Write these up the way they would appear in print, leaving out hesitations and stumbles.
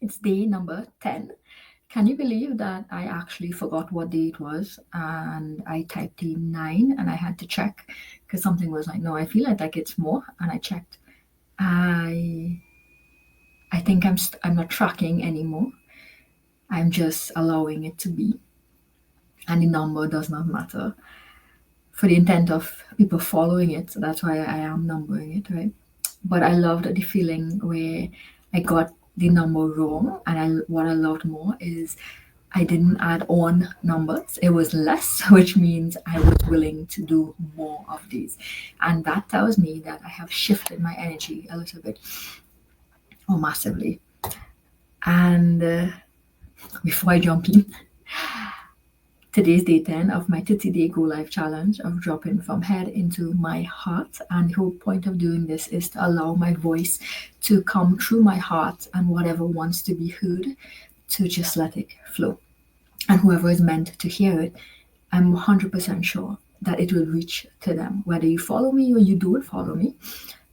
It's day number 10. Can you believe that I actually forgot what day it was and I typed in 9 and I had to check because something was like, no, I feel like it's more, and I checked. I I think I'm not tracking anymore. I'm just allowing it to be, and the number does not matter for the intent of people following it. So that's why I am numbering it, right? But I loved the feeling where I got the number wrong, and what I loved more is I didn't add on numbers. It was less, which means I was willing to do more of these. And that tells me that I have shifted my energy a little bit or massively. And before I jump in, today's day 10 of my 30-day Go Live challenge of dropping from head into my heart. And the whole point of doing this is to allow my voice to come through my heart, and whatever wants to be heard, to just let it flow. And whoever is meant to hear it, I'm 100% sure that it will reach to them. Whether you follow me or you don't follow me,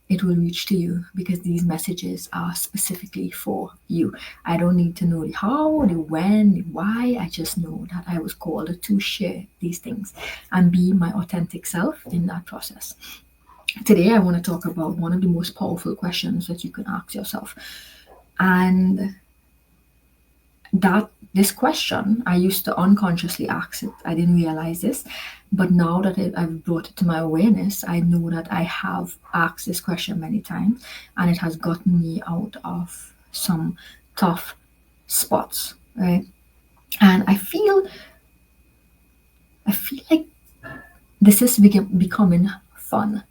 it will reach to you because these messages are specifically for you. I don't need to know the how, the when, the why. I just know that I was called to share these things and be my authentic self in that process. Today, I want to talk about one of the most powerful questions that you can ask yourself. And that this question, I used to unconsciously ask it. I didn't realize this, but now that I've brought it to my awareness, I know that I have asked this question many times, and it has gotten me out of some tough spots, right? And I feel like this is becoming fun,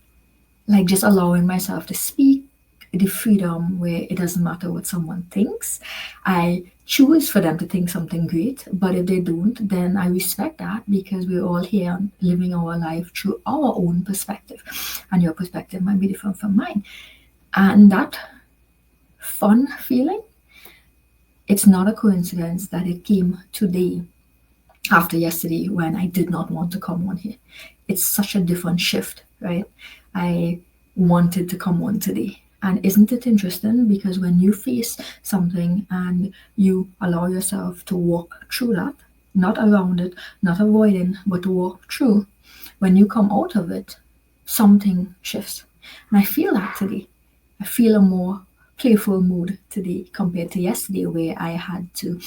like just allowing myself to speak, the freedom where it doesn't matter what someone thinks. I choose for them to think something great, but if they don't, then I respect that because we're all here living our life through our own perspective, and your perspective might be different from mine. And that fun feeling, it's not a coincidence that it came today after yesterday when I did not want to come on here. It's such a different shift, right? I wanted to come on today. And isn't it interesting? Because when you face something and you allow yourself to walk through that, not around it, not avoiding, but to walk through, when you come out of it, something shifts. And I feel that today. I feel a more playful mood today compared to yesterday, where I had to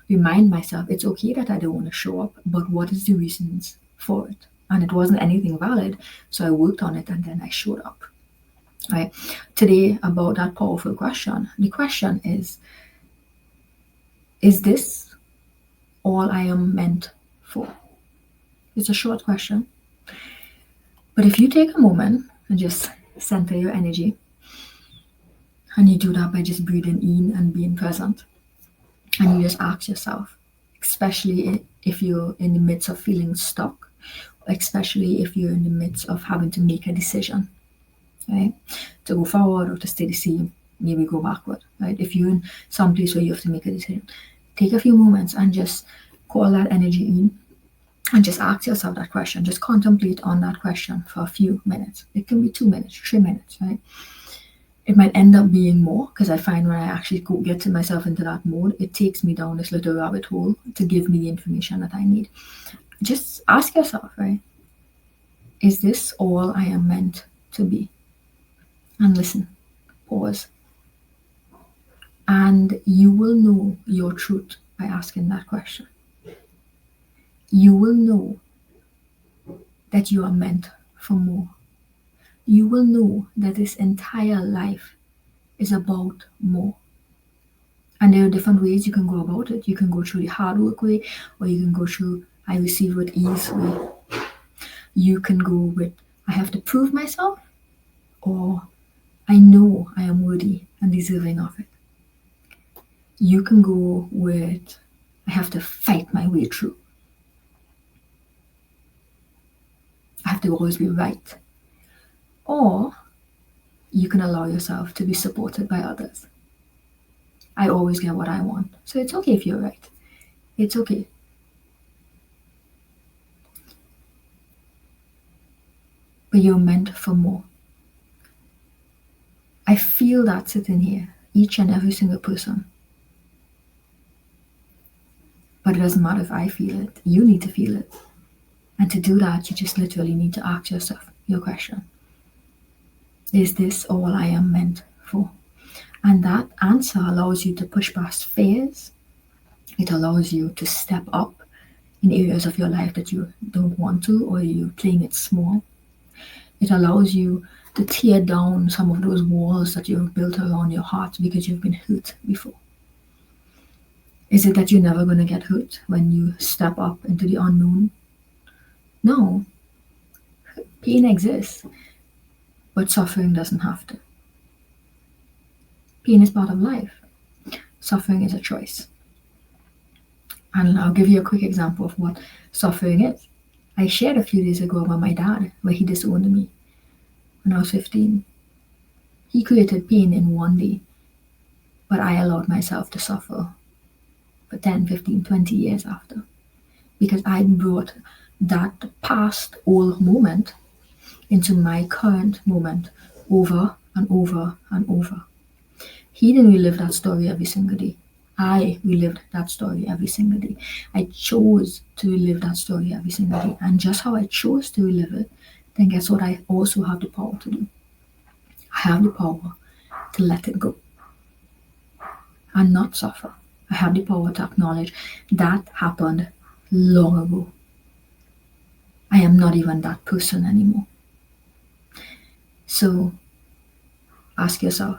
remind myself it's okay that I don't want to show up, but what is the reasons for it? And it wasn't anything valid, so I worked on it and then I showed up. Right today, about that powerful question. The question is this all I am meant for? It's a short question, but if you take a moment and just center your energy, and you do that by just breathing in and being present, and you just ask yourself, especially if you're in the midst of feeling stuck, especially if you're in the midst of having to make a decision, right? To go forward or to stay the same, maybe go backward, right? If you're in some place where you have to make a decision, take a few moments and just call that energy in and just ask yourself that question. Just contemplate on that question for a few minutes. It can be 2 minutes, 3 minutes, right? It might end up being more because I find when I actually get to myself into that mode, it takes me down this little rabbit hole to give me the information that I need. Just ask yourself, right? Is this all I am meant to be? And listen, pause, and you will know your truth by asking that question. You will know that you are meant for more. You will know that this entire life is about more. And there are different ways you can go about it. You can go through the hard work way, or you can go through I receive with ease way. You can go with I have to prove myself, or I know I am worthy and deserving of it. You can go with I have to fight my way through. I have to always be right. Or you can allow yourself to be supported by others. I always get what I want. So it's okay if you're right. It's okay. But you're meant for more. I feel that sitting here, each and every single person. But it doesn't matter if I feel it, you need to feel it. And to do that, you just literally need to ask yourself your question. Is this all I am meant for? And that answer allows you to push past fears. It allows you to step up in areas of your life that you don't want to, or you're playing it small. It allows you to tear down some of those walls that you've built around your heart because you've been hurt before. Is it that you're never going to get hurt when you step up into the unknown? No. Pain exists, but suffering doesn't have to. Pain is part of life. Suffering is a choice. And I'll give you a quick example of what suffering is. I shared a few days ago about my dad, where he disowned me when I was 15. He created pain in one day, but I allowed myself to suffer for 10, 15, 20 years after, because I brought that past old moment into my current moment over and over and over. He didn't relive that story every single day. I relived that story every single day. I chose to relive that story every single day. And just how I chose to relive it, then guess what I also have the power to do? I have the power to let it go and not suffer. I have the power to acknowledge that happened long ago. I am not even that person anymore. So ask yourself,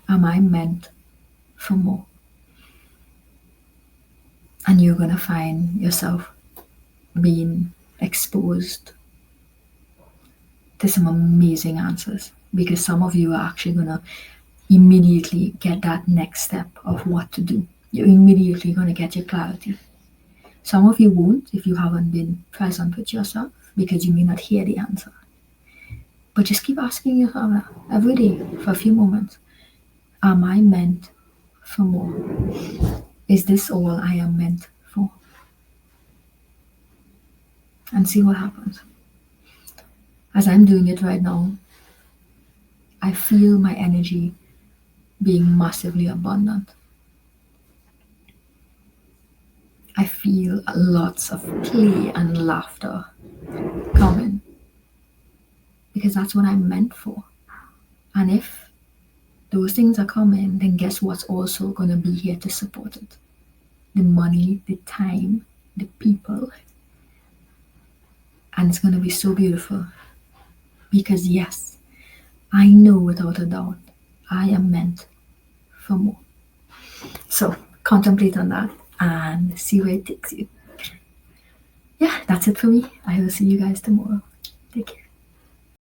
am I meant for more? And you're going to find yourself being exposed to some amazing answers, because some of you are actually going to immediately get that next step of what to do. You're immediately going to get your clarity. Some of you won't if you haven't been present with yourself, because you may not hear the answer. But just keep asking yourself that every day for a few moments. Am I meant for more? Is this all I am meant for? And see what happens. As I'm doing it right now, I feel my energy being massively abundant. I feel lots of play and laughter coming, because that's what I'm meant for. And if those things are coming, then guess what's also going to be here to support it? The money, the time, the people. And it's going to be so beautiful, because yes, I know without a doubt I am meant for more. So contemplate on that and see where it takes you. Yeah, that's it for me. I will see you guys tomorrow. Take care.